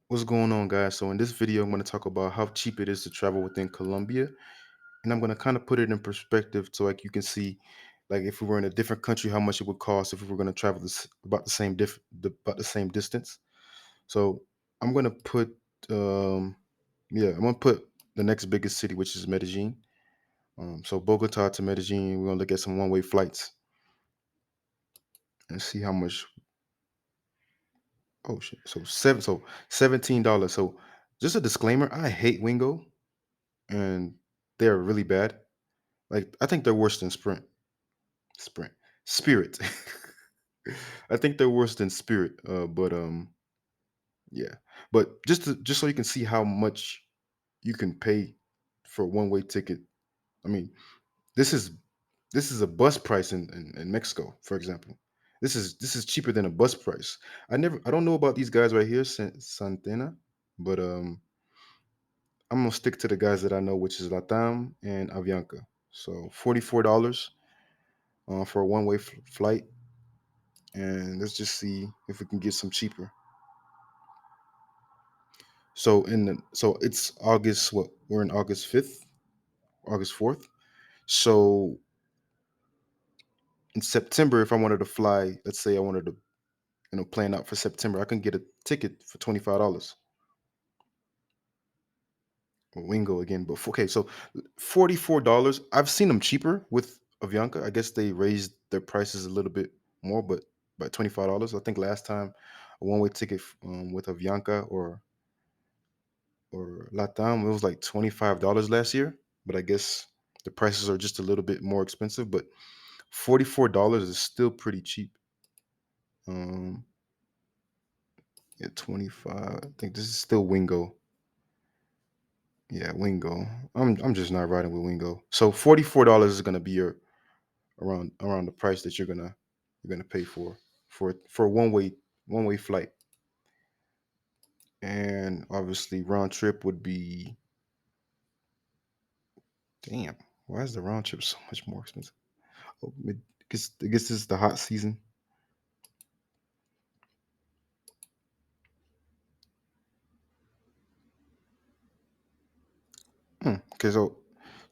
What's going on, guys? So, in this video, I'm going to talk about how cheap it is to travel within Colombia, and I'm going to kind of put it in perspective so, like, you can see, like, if we were in a different country, how much it would cost if we were going to travel this about the same about the same distance. So, I'm going to put, um, yeah, I'm going to put the next biggest city, which is Medellin. So Bogota to Medellin, we're going to look at some one-way flights and see how much. Oh shit! So $17. So, just a disclaimer: I hate Wingo, and they're really bad. Like, I think they're worse than Sprint, Spirit. I think they're worse than Spirit. But yeah. But just so you can see how much you can pay for a one way ticket. I mean, this is this is a bus price in Mexico, for example. This is cheaper than a bus price. I don't know about these guys right here, Santena, but I'm gonna stick to the guys that I know, which is Latam and Avianca. So $44 for a one way flight, and let's just see if we can get some cheaper. So it's August. What, we're in August 5th, August 4th. So in September, if I wanted to fly, let's say I wanted to, plan out for September, I can get a ticket for $25. Wingo again, but okay, so $44. I've seen them cheaper with Avianca. I guess they raised their prices a little bit more, but by $25. I think last time a one way ticket with Avianca or Latam, it was like $25 last year. But I guess the prices are just a little bit more expensive. But $44 is still pretty cheap. Um, yeah, 25. I think this is still Wingo. Yeah, Wingo. I'm just not riding with Wingo. So $44 is gonna be your around the price that you're gonna pay for a one way flight. And obviously round trip would be, damn, why is the round trip so much more expensive? Oh, I guess this is the hot season. Okay, so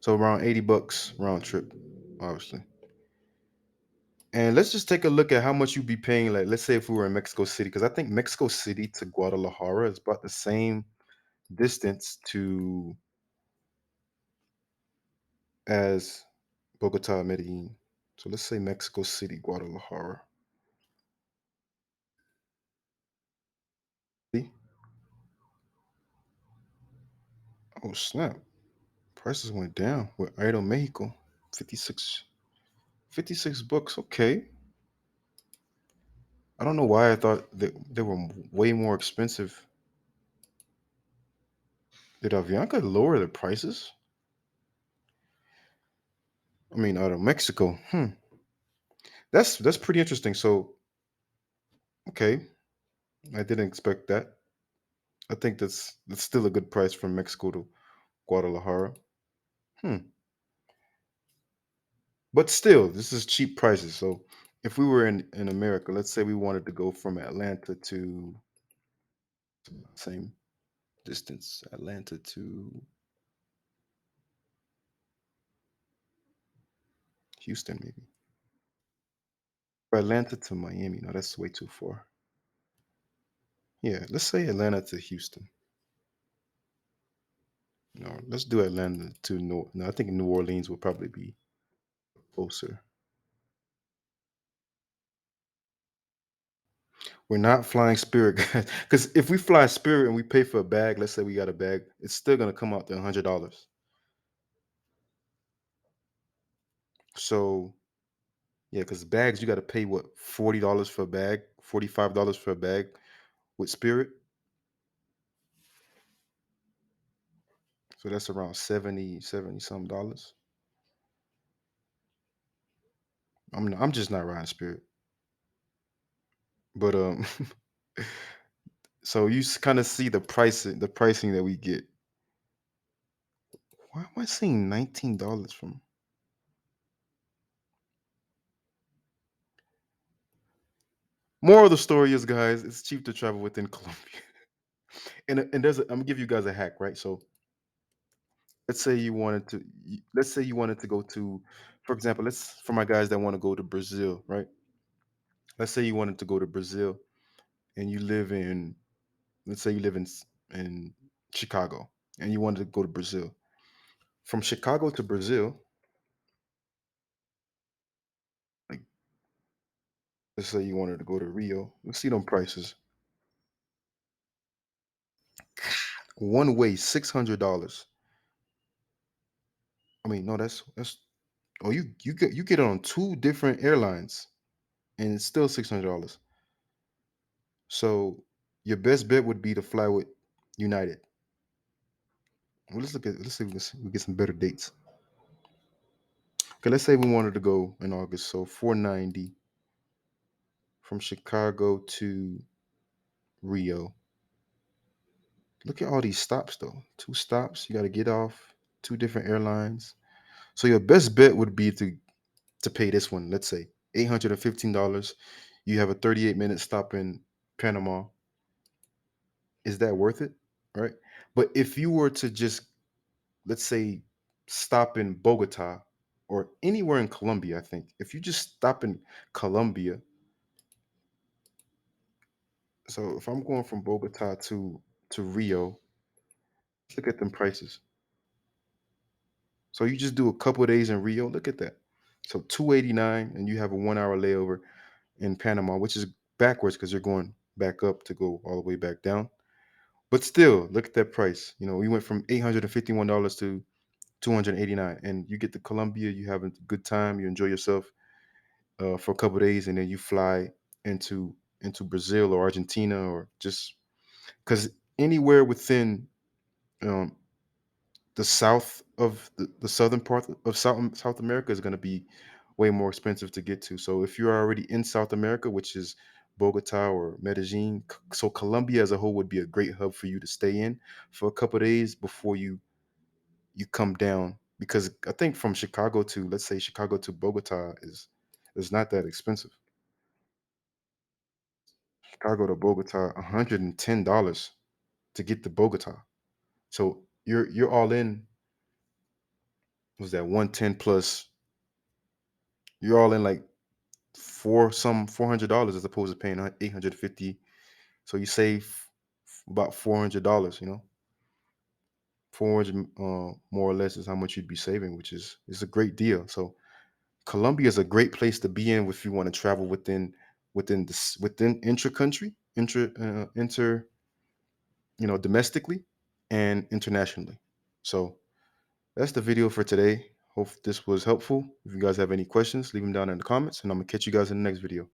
around $80 round trip, obviously. And let's just take a look at how much you'd be paying. Like, let's say if we were in Mexico City, because I think Mexico City to Guadalajara is about the same distance to as Bogota, Medellin. So let's say Mexico City, Guadalajara. See? Oh snap! Prices went down with Idol Mexico. 56, 56 bucks. Okay. I don't know why I thought that they were way more expensive. Did Avianca lower their prices? I mean, out of Mexico. That's pretty interesting. So, okay, I didn't expect that. I think that's still a good price from Mexico to Guadalajara. Hmm. But still, this is cheap prices. So, if we were in America, let's say we wanted to go from Atlanta to same distance, Atlanta to Houston, maybe. Or Atlanta to Miami. No, that's way too far. Yeah, let's say Atlanta to Houston. No, let's do Atlanta to New. No, I think New Orleans will probably be closer. We're not flying Spirit, because if we fly Spirit and we pay for a bag, let's say we got a bag, it's still gonna come out to $100. So yeah, because bags you got to pay what, $40 for a bag, $45 for a bag with Spirit. So that's around 70 some dollars. I'm just not riding Spirit, but so you kind of see the pricing that we get. Why am I seeing $19 from? More of the story is, guys, it's cheap to travel within Colombia. And I'm gonna give you guys a hack, right? So let's say you wanted to go to, for example, let's for my guys that want to go to Brazil, right? Let's say you wanted to go to Brazil and you live in, let's say you live in Chicago and you wanted to go to Brazil. From Chicago to Brazil, like let's say you wanted to go to Rio. Let's see them prices. One way, $600. I mean, no, that's oh you get it on two different airlines and it's still $600. So your best bet would be to fly with United. Well, let's see if we get some better dates. Okay, let's say we wanted to go in August. So 490 from Chicago to Rio. Look at all these stops though. Two stops. You got to get off two different airlines. So your best bet would be to pay this one. Let's say $815. You have a 38-minute stop in Panama. Is that worth it? Right. But if you were to just, let's say, stop in Bogota or anywhere in Colombia, I think if you just stop in Colombia, so if I'm going from Bogota to Rio, let's look at them prices. So you just do a couple of days in Rio. Look at that. So 289, and you have a 1 hour layover in Panama, which is backwards because you're going back up to go all the way back down. But still, look at that price. You know, we went from $851 to 289, and you get to Colombia. You have a good time. You enjoy yourself for a couple of days, and then you fly into Brazil or Argentina or just because anywhere within um, the south of the southern part of South America is going to be way more expensive to get to. So if you're already in South America, which is Bogota or Medellin, so Colombia as a whole would be a great hub for you to stay in for a couple of days before you come down. Because I think from Chicago to, let's say, Chicago to Bogota is not that expensive. Chicago to Bogota, $110 to get to Bogota. So you're all in. Was that 110 plus? You're all in like $400 as opposed to paying 850. So you save about $400. 400 more or less is how much you'd be saving, which is a great deal. So Colombia is a great place to be in if you want to travel within intra country, inter domestically and internationally. So that's the video for today. Hope this was helpful. If you guys have any questions, leave them down in the comments, and I'm gonna catch you guys in the next video.